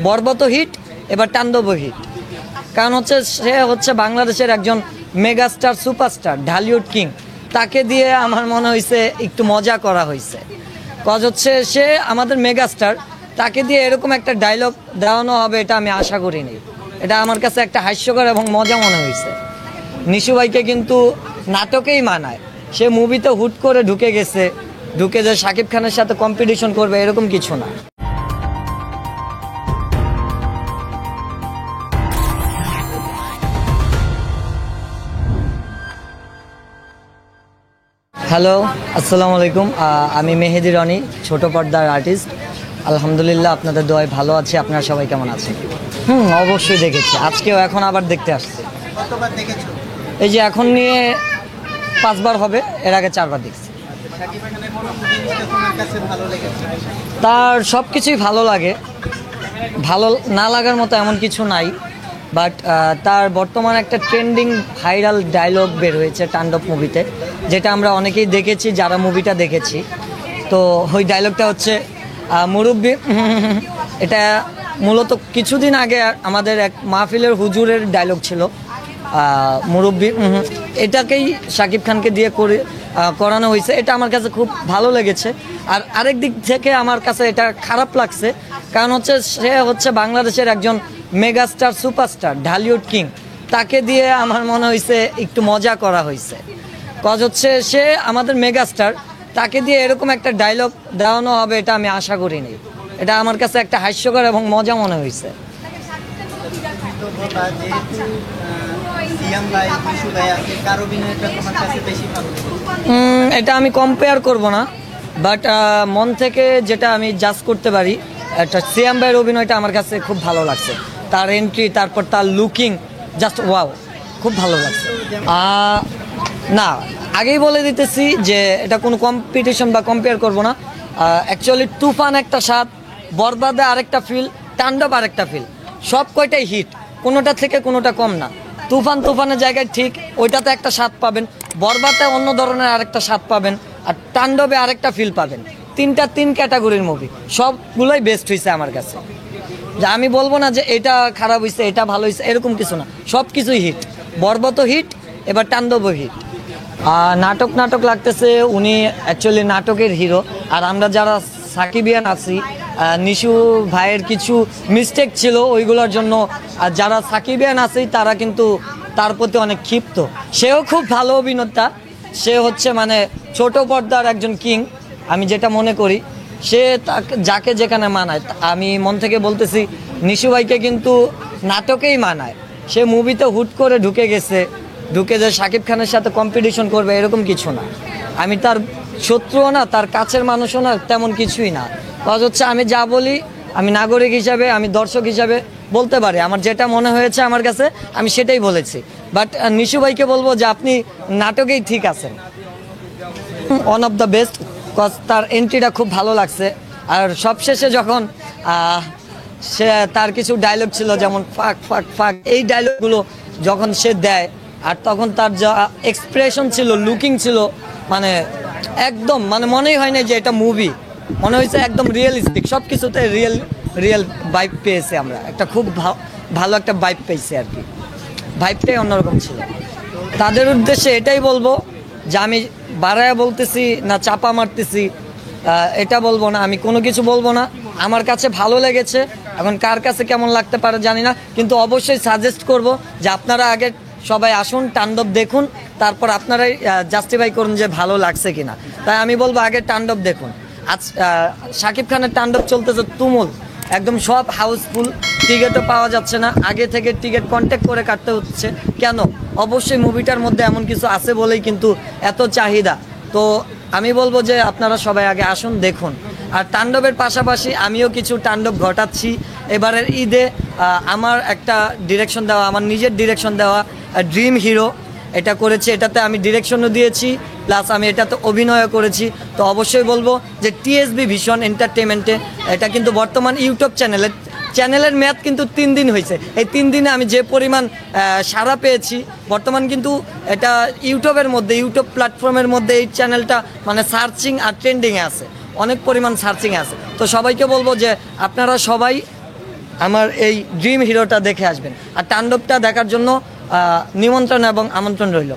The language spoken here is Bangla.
বরবত হিট, এবার তাণ্ডব হিট। কারণ হচ্ছে সে হচ্ছে বাংলাদেশের একজন মেগাস্টার, সুপারস্টার, ঢালিউড কিং। তাকে দিয়ে আমার মনে হয়েছে একটু মজা করা হয়েছে। কজ হচ্ছে সে আমাদের মেগাস্টার, তাকে দিয়ে এরকম একটা ডায়লগ দেওয়ানো হবে এটা আমি আশা করিনি। এটা আমার কাছে একটা হাস্যকর এবং মজা মনে হয়েছে। নিশু ভাইকে কিন্তু নাটকেই মানায়, সে মুভিতে হুট করে ঢুকে গেছে, ঢুকে যে শাকিব খানের সাথে কম্পিটিশন করবে এরকম কিছু না। হ্যালো, আসসালামু আলাইকুম। আমি মেহেদি রনি, ছোট পর্দার আর্টিস্ট। আলহামদুলিল্লাহ, আপনাদের দোয়ায় ভালো আছি। আপনারা সবাই কেমন আছেন? অবশ্যই দেখেছি, আজকেও এখন আবার দেখতে আসছি। কতবার দেখেছো? এই যে এখন নিয়ে 5 বার হবে, এর আগে 4 বার দেখছি। শাকিব খানের কোন মুভি তোমার কাছে ভালো লেগেছে? তার সব কিছুই ভালো লাগে, ভালো না লাগার মতো এমন কিছু নাই। বাট তার বর্তমানে একটা ট্রেন্ডিং ভাইরাল ডায়লগ বের হয়েছে তাণ্ডব মুভিতে, যেটা আমরা অনেকেই দেখেছি যারা মুভিটা দেখেছি। তো ওই ডায়লগটা হচ্ছে মুরব্বি। এটা মূলত কিছুদিন আগে আমাদের এক মাহফিলের হুজুরের ডায়লগ ছিল, মুরব্বি। এটাকেই শাকিব খানকে দিয়ে করানো হয়েছে। এটা আমার কাছে খুব ভালো লেগেছে। আর আরেক দিক থেকে আমার কাছে এটা খারাপ লাগছে, কারণ হচ্ছে সে হচ্ছে বাংলাদেশের একজন মেগাস্টার, সুপারস্টার, ঢালিউড কিং। তাকে দিয়ে আমার মনে হয়েছে একটু মজা করা হয়েছে। কজ হচ্ছে সে আমাদের মেগাস্টার, তাকে দিয়ে এরকম একটা ডায়লগ দেওয়ানো হবে এটা আমি আশা করিনি। এটা আমার কাছে একটা হাস্যকর এবং মজা মনে হয়েছে। এটা আমি কম্পেয়ার করব না, বাট মন থেকে যেটা আমি জাজ করতে পারি, একটা সিয়াম ভাইয়ের অভিনয়টা আমার কাছে খুব ভালো লাগছে। তার এন্ট্রি, তারপর তার লুকিং, জাস্ট ওয়াও, খুব ভালো লাগছে। না, আগেই বলে দিতেছি যে এটা কোনো কম্পিটিশন বা কম্পেয়ার করব না। অ্যাকচুয়ালি তুফান একটা স্বাদ, বরবাদে আরেকটা ফিল, তাণ্ডব আরেকটা ফিল। সব কয়টাই হিট, কোনোটা থেকে কোনোটা কম না। তুফানের জায়গায় ঠিক ওইটাতে একটা স্বাদ পাবেন, বরবাদে অন্য ধরনের আরেকটা স্বাদ পাবেন, আর তাণ্ডবে আরেকটা ফিল পাবেন। তিন ক্যাটাগরির মুভি, সবগুলোই বেস্ট হয়েছে আমার কাছে। যে আমি বলবো না যে এটা খারাপ হয়েছে, এটা ভালো হয়েছে, এরকম কিছু না, সব কিছুই হিট। বরবত হিট, এবার তাণ্ডব হিট। নাটক লাগতেছে, উনি অ্যাকচুয়ালি নাটকের হিরো। আর আমরা যারা সাকিবিয়ান আছি, নিশু ভাইয়ের কিছু মিস্টেক ছিল, ওইগুলোর জন্য যারা সাকিবিয়ান আছি তারা কিন্তু তার প্রতি অনেক ক্ষিপ্ত। সেও খুব ভালো অভিনেতা, সে হচ্ছে মানে ছোট পর্দার একজন কিং। আমি যেটা মনে করি, সে যাকে যেখানে মানায়, আমি মন থেকে বলতেছি নিশু ভাইকে কিন্তু নাটকেই মানায়। সে মুভিতে হুট করে ঢুকে গেছে, ঢুকে যে শাকিব খানের সাথে কম্পিটিশন করবে এরকম কিছু না। আমি তার শত্রুও না, তার কাছের মানুষও না, তেমন কিছুই না। কাজ হচ্ছে আমি যা বলি, আমি নাগরিক হিসাবে, আমি দর্শক হিসাবে বলতে পারি, আমার যেটা মনে হয়েছে আমার কাছে আমি সেটাই বলেছি। বাট নিশু ভাইকে বলবো যে আপনি নাটকেই ঠিক আছেন, one of the best. Cause তার এন্ট্রিটা খুব ভালো লাগছে। আর সবশেষে যখন সে তার কিছু ডায়লগ ছিল, যেমন ফাক ফাক ফাক, এই ডায়লগগুলো যখন সে দেয়, আর তখন তার যা এক্সপ্রেশন ছিল, লুকিং ছিল, মানে একদম মানে মনেই হয় না যে এটা মুভি, মনে হয়েছে একদম রিয়েলিস্টিক। সব কিছুতে রিয়েল ভাইব পেয়েছে আমরা, একটা খুব ভালো একটা ভাইব পেয়েছি আর কি। ভাইবটাই অন্যরকম ছিল। তাদের উদ্দেশ্যে এটাই বলবো যে আমি বাড়ায়া বলতেছি না চাপা মারতেছি, এটা বলবো না, আমি কোনো কিছু বলবো না। আমার কাছে ভালো লেগেছে, এখন কার কাছে কেমন লাগতে পারে জানি না, কিন্তু অবশ্যই সাজেস্ট করব যে আপনারা আগে সবাই আসুন, তাণ্ডব দেখুন, তারপর আপনারাই জাস্টিফাই করুন যে ভালো লাগছে কিনা। তাই আমি বলবো আগে তাণ্ডব দেখুন। আজ শাকিব খানের তাণ্ডব চলতেছে তুমুল, একদম সব হাউসফুল, টিকিটও পাওয়া যাচ্ছে না, আগে থেকে টিকিট কন্ট্যাক্ট করে কাটতে হচ্ছে। কেন? অবশ্যই মুভিটার মধ্যে এমন কিছু আছে বলেই কিন্তু এত চাহিদা। তো আমি বলবো যে আপনারা সবাই আগে আসুন, দেখুন। আর তাণ্ডবের পাশাপাশি আমিও কিছু তাণ্ডব ঘটাচ্ছি এবারের ঈদে। আমার একটা ডিরেকশন দেওয়া, আমার নিজের ডিরেকশন দেওয়া ড্রিম হিরো, এটা করেছি। এটাতে আমি ডিরেকশনও দিয়েছি, প্লাস আমি এটাতে অভিনয়ও করেছি। তো অবশ্যই বলবো যে টিএসবি ভিশন এন্টারটেনমেন্টে, এটা কিন্তু বর্তমান ইউটিউব চ্যানেলের মেয়াদ কিন্তু 3 দিন হয়েছে। এই 3 দিনে আমি যে পরিমাণ সাড়া পেয়েছি, বর্তমান কিন্তু এটা ইউটিউব প্ল্যাটফর্মের মধ্যে এই চ্যানেলটা মানে সার্চিং আর ট্রেন্ডিংয়ে আছে, অনেক পরিমাণ সার্চিংয়ে আছে। তো সবাইকে বলবো যে আপনারা সবাই আমার এই ড্রিম হিরোটা দেখে আসবেন। আর তাণ্ডবটা দেখার জন্য নিমন্ত্রণ এবং আমন্ত্রণ রইল।